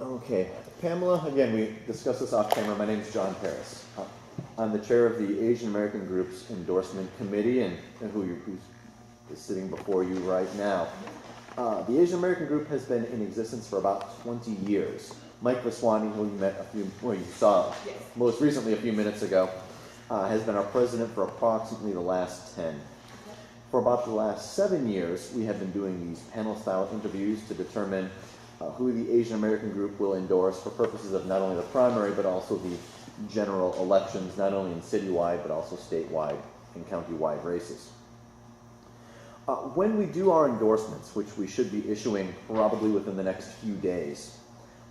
Okay, Pamela, again, we discussed this off camera. My name is John Paris. I'm the chair of the Asian American Group's Endorsement Committee, and who is sitting before you right now. The Asian American Group has been in existence for about 20 years. Mike Vaswani, who you saw most recently a few minutes ago, has been our president for approximately the last 10. For about the last 7 years, we have been doing these panel-style interviews to determine who the Asian American Group will endorse for purposes of not only the primary, but also the general elections, not only in citywide, but also statewide and countywide races. When we do our endorsements, which we should be issuing probably within the next few days,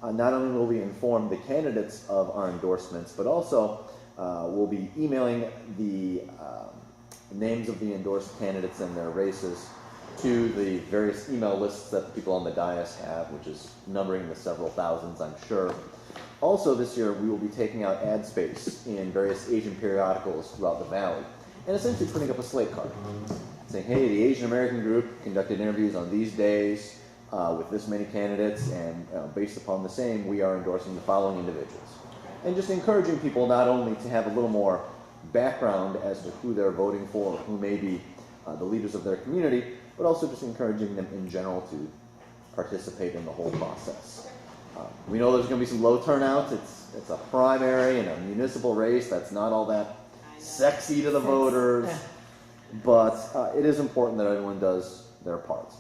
not only will we inform the candidates of our endorsements, but also we'll be emailing the names of the endorsed candidates and their races to the various email lists that the people on the dais have, which is numbering in the several thousands, I'm sure. Also this year, we will be taking out ad space in various Asian periodicals throughout the Valley, and essentially putting up a slate card, saying, hey, the Asian American Group conducted interviews on these days with this many candidates, and based upon the same, we are endorsing the following individuals. And just encouraging people not only to have a little more background as to who they're voting for, or who may be the leaders of their community, but also just encouraging them in general to participate in the whole process. We know there's going to be some low turnouts. It's a primary and a municipal race that's not all that sexy to the voters, but it is important that everyone does their part.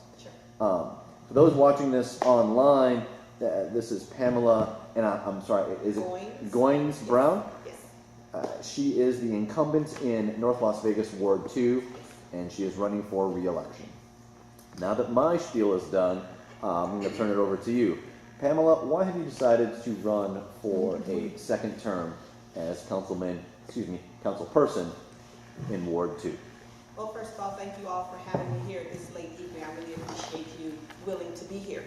For those watching this online, this is Pamela, and I'm sorry, is it Goynes Brown? Yes. She is the incumbent in North Las Vegas Ward 2, and she is running for re-election. Now that my spiel is done, I'm going to turn it over to you. Pamela, why have you decided to run for a second term as councilperson in Ward 2? Well, first of all, thank you all for having me here this late evening. I really appreciate you willing to be here.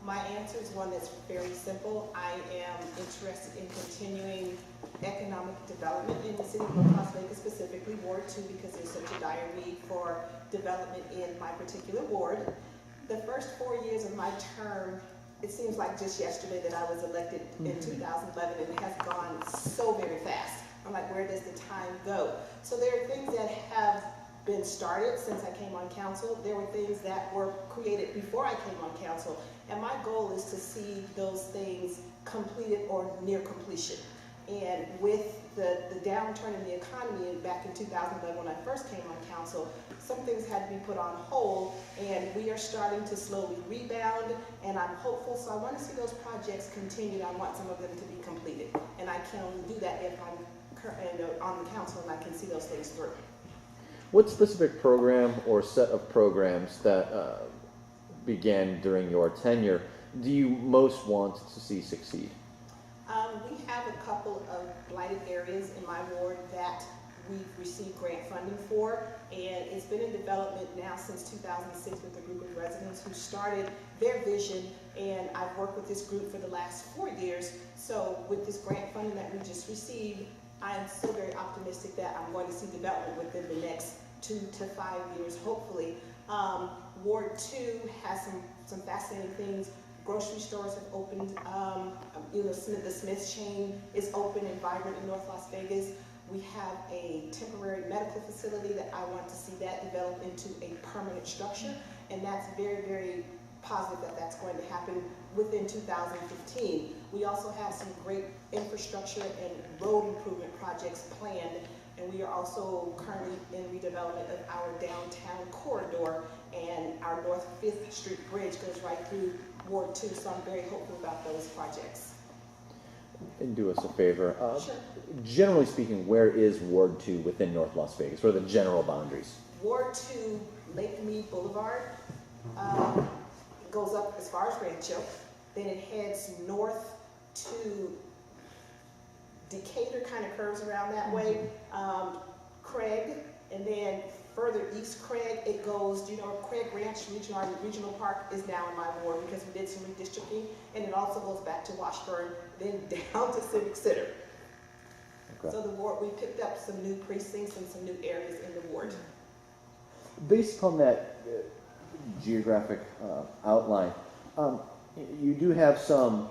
My answer is one that's very simple. I am interested in continuing economic development in the city of North Las Vegas, specifically Ward 2, because there's such a dire need for development in my particular ward. The first 4 years of my term, it seems like just yesterday that I was elected in 2011, and it has gone so very fast. I'm like, where does the time go? So there are things that have been started since I came on council. There were things that were created before I came on council, and my goal is to see those things completed or near completion. And with the downturn in the economy back in 2011 when I first came on council, some things had to be put on hold, and we are starting to slowly rebound, and I'm hopeful. So I want to see those projects continued. I want some of them to be completed, and I can only do that if I'm on the council and I can see those things through. What specific program or set of programs that began during your tenure do you most want to see succeed? We have a couple of blighted areas in my ward that we've received grant funding for, and it's been in development now since 2006 with a group of residents who started their vision, and I've worked with this group for the last 4 years. So with this grant funding that we just received, I am so very optimistic that I'm going to see development within the next 2 to 5 years, hopefully. Ward 2 has some fascinating things. Grocery stores have opened. The Smith's chain is open and vibrant in North Las Vegas. We have a temporary medical facility that I want to see that develop into a permanent structure, and that's very, very positive that that's going to happen within 2015. We also have some great infrastructure and road improvement projects planned, and we are also currently in redevelopment of our downtown corridor, and our North 5th Street Bridge goes right through Ward 2, so I'm very hopeful about those projects. And do us a favor. Sure. Generally speaking, where is Ward 2 within North Las Vegas? What are the general boundaries? Ward 2, Lake Mead Boulevard, goes up as far as Rancho, then it heads north to Decatur, kind of curves around that way, Craig, and then further east Craig, it goes, Craig Ranch Regional Park is now in my ward because we did some redistricting, and it also goes back to Washburn, then down to Civic Center. Okay. So the ward, we picked up some new precincts and some new areas in the ward. Based on that geographic outline, you do have some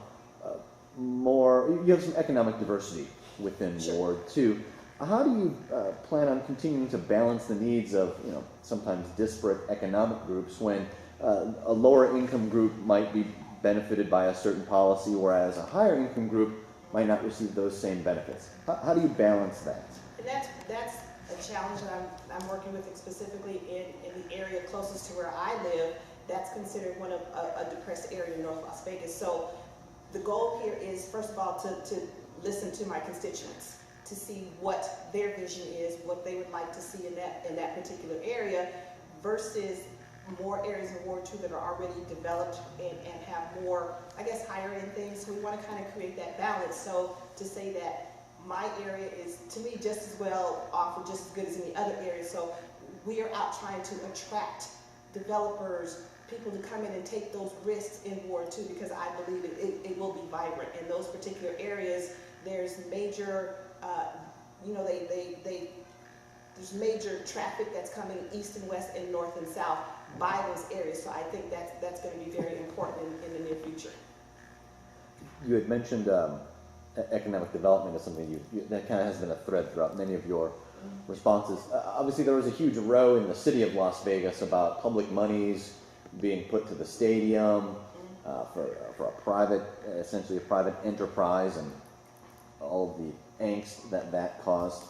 you have some economic diversity within Ward 2. How do you plan on continuing to balance the needs of, sometimes disparate economic groups when a lower income group might be benefited by a certain policy, whereas a higher income group might not receive those same benefits? How do you balance that? And that's a challenge that I'm working with specifically in the area closest to where I live. That's considered one of a depressed area in North Las Vegas. So the goal here is, first of all, to listen to my constituents, to see what their vision is, what they would like to see in that particular area, versus more areas in Ward 2 that are already developed and have more, I guess, higher end things. So we want to kind of create that balance. So to say that my area is, to me, just as well off or just as good as any other area. So we are out trying to attract developers, people to come in and take those risks in Ward 2, because I believe it will be vibrant. In those particular areas, there's major, there's major traffic that's coming east and west and north and south by those areas. So I think that's going to be very important in the near future. You had mentioned economic development as something that kind of has been a thread throughout many of your responses. Obviously, there was a huge row in the city of Las Vegas about public monies being put to the stadium for a private, essentially a private enterprise, and all of the angst that caused.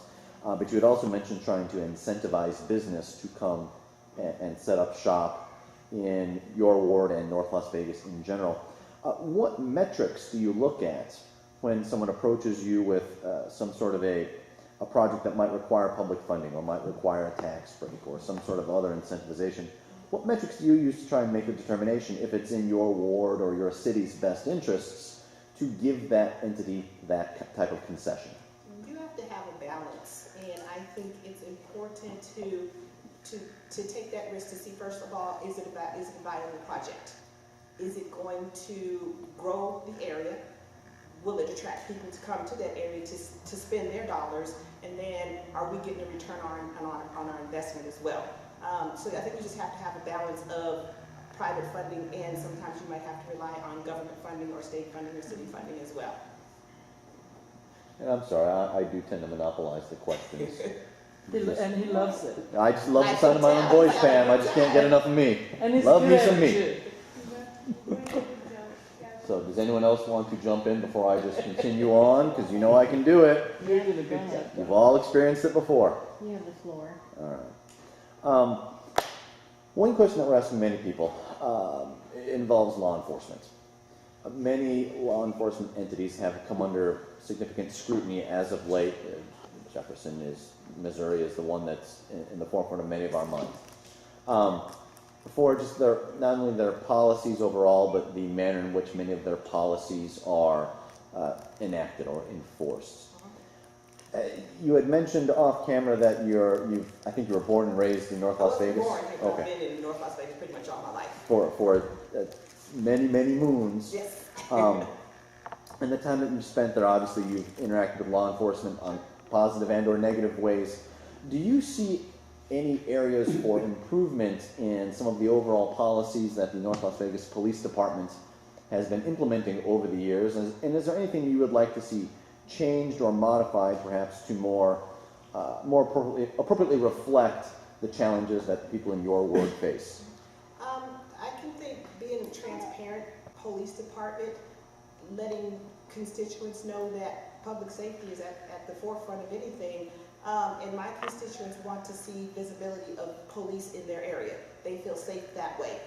But you had also mentioned trying to incentivize business to come and set up shop in your ward and North Las Vegas in general. What metrics do you look at when someone approaches you with some sort of a project that might require public funding or might require a tax break or some sort of other incentivization? What metrics do you use to try and make a determination if it's in your ward or your city's best interests to give that entity that type of concession? You have to have a balance, and I think it's important to take that risk to see, first of all, is it a viable project? Is it going to grow the area? Will it attract people to come to that area to spend their dollars? And then are we getting a return on our investment as well? So I think we just have to have a balance of private funding, and sometimes you might have to rely on government funding or state funding or city funding as well. And I'm sorry, I do tend to monopolize the questions. And he loves it. I just love the sound of my own voice, Pam. I just can't get enough of me. And it's love me good, some me. too. So does anyone else want to jump in before I just continue on? Because you know I can do it. You're doing a good job. You've all experienced it before. You have the floor. All right. One question that we're asking many people involves law enforcement. Many law enforcement entities have come under significant scrutiny as of late. Jefferson, Missouri is the one that's in the forefront of many of our minds. For just not only their policies overall, but the manner in which many of their policies are enacted or enforced. You had mentioned off camera that I think you were born and raised in North Las Vegas. I've been in North Las Vegas pretty much all my life. For many moons. Yes. And the time that you've spent there, obviously you've interacted with law enforcement on positive and or negative ways. Do you see any areas for improvement in some of the overall policies that the North Las Vegas Police Department has been implementing over the years? And is there anything you would like to see changed or modified, perhaps to more appropriately reflect the challenges that the people in your ward face? I can think being a transparent police department, letting constituents know that public safety is at the forefront of anything. And my constituents want to see visibility of police in their area. They feel safe that way.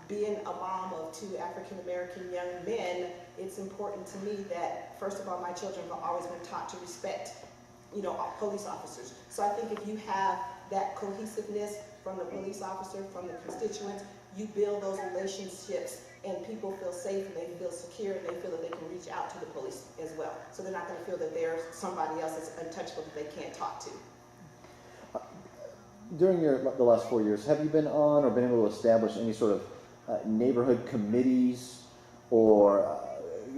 Being a mom of 2 African-American young men, it's important to me that, first of all, my children have always been taught to respect, police officers. So I think if you have that cohesiveness from the police officer, from the constituents, you build those relationships and people feel safe and they feel secure and they feel that they can reach out to the police as well. So they're not going to feel that there's somebody else that's untouchable that they can't talk to. During the last 4 years, have you been on or been able to establish any sort of neighborhood committees or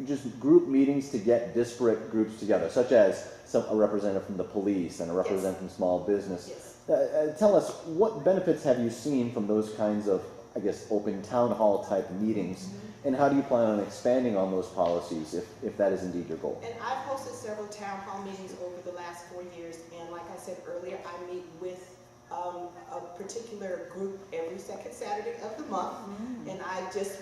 just group meetings to get disparate groups together, such as a representative from the police and a representative from small business? Yes. Tell us, what benefits have you seen from those kinds of, I guess, open town hall type meetings, And how do you plan on expanding on those policies if that is indeed your goal? And I've hosted several town hall meetings over the last 4 years, and like I said earlier, I meet with a particular group every second Saturday of the month. And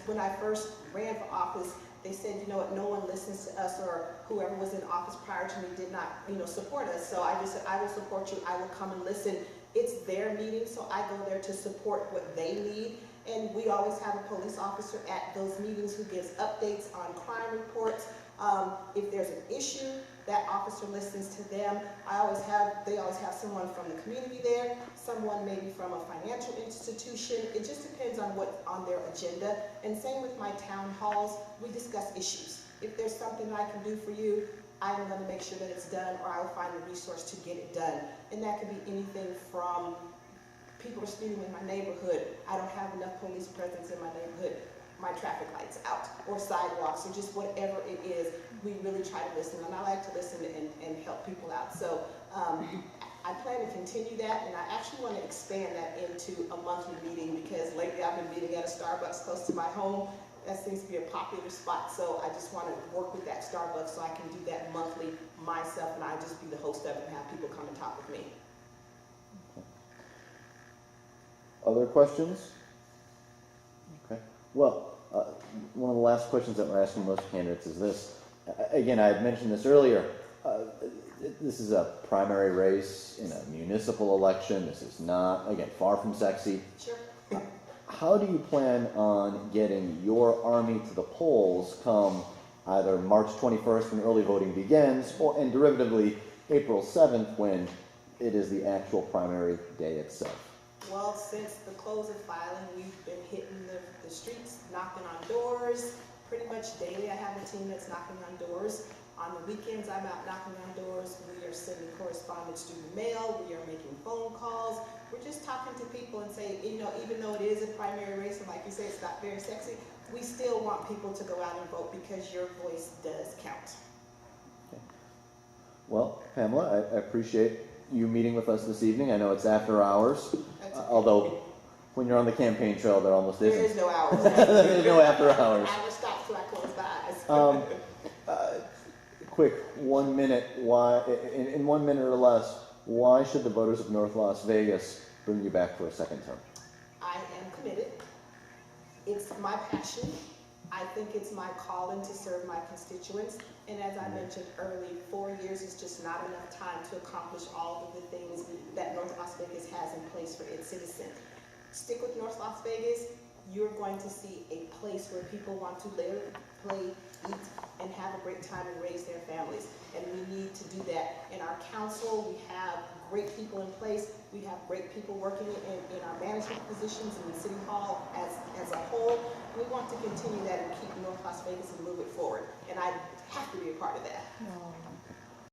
when I first ran for office, they said, you know what, no one listens to us, or whoever was in office prior to me did not, support us. So I just said, I will support you, I will come and listen. It's their meeting, so I go there to support what they need. And we always have a police officer at those meetings who gives updates on crime reports. If there's an issue, that officer listens to them. They always have someone from the community there, someone maybe from a financial institution. It just depends on what's on their agenda. And same with my town halls, we discuss issues. If there's something I can do for you, I'm going to make sure that it's done, or I will find a resource to get it done. And that could be anything from people are speeding in my neighborhood, I don't have enough police presence in my neighborhood, my traffic lights out, or sidewalks, or just whatever it is, we really try to listen. And I like to listen and help people out. So I plan to continue that, and I actually want to expand that into a monthly meeting, because lately I've been meeting at a Starbucks close to my home. That seems to be a popular spot, so I just want to work with that Starbucks so I can do that monthly myself, and I just be the host of it and have people come and talk with me. Other questions? Okay. Well, one of the last questions that we're asking most candidates is this. Again, I had mentioned this earlier. This is a primary race in a municipal election. This is not, again, far from sexy. Sure. How do you plan on getting your army to the polls come either March 21st when early voting begins, and derivatively April 7th when it is the actual primary day itself? Well, since the close of filing, we've been hitting the streets, knocking on doors. Pretty much daily, I have a team that's knocking on doors. On the weekends, I'm out knocking on doors. We are sending correspondence through the mail. We are making phone calls. We're just talking to people and saying, even though it is a primary race, and like you say, it's not very sexy, we still want people to go out and vote, because your voice does count. Okay. Well, Pamela, I appreciate you meeting with us this evening. I know it's after hours, although when you're on the campaign trail, there almost isn't. There is no hours. There's no after hours. I will stop till I close my eyes. Quick, 1 minute. Why, in 1 minute or less, why should the voters of North Las Vegas bring you back for a second term? I am committed. It's my passion. I think it's my calling to serve my constituents. And as I mentioned earlier, 4 years is just not enough time to accomplish all of the things that North Las Vegas has in place for its citizens. Stick with North Las Vegas. You're going to see a place where people want to live, play, eat, and have a great time and raise their families. And we need to do that. In our council, we have great people in place. We have great people working in our management positions in the City Hall as a whole. We want to continue that and keep North Las Vegas and move it forward. And I have to be a part of that.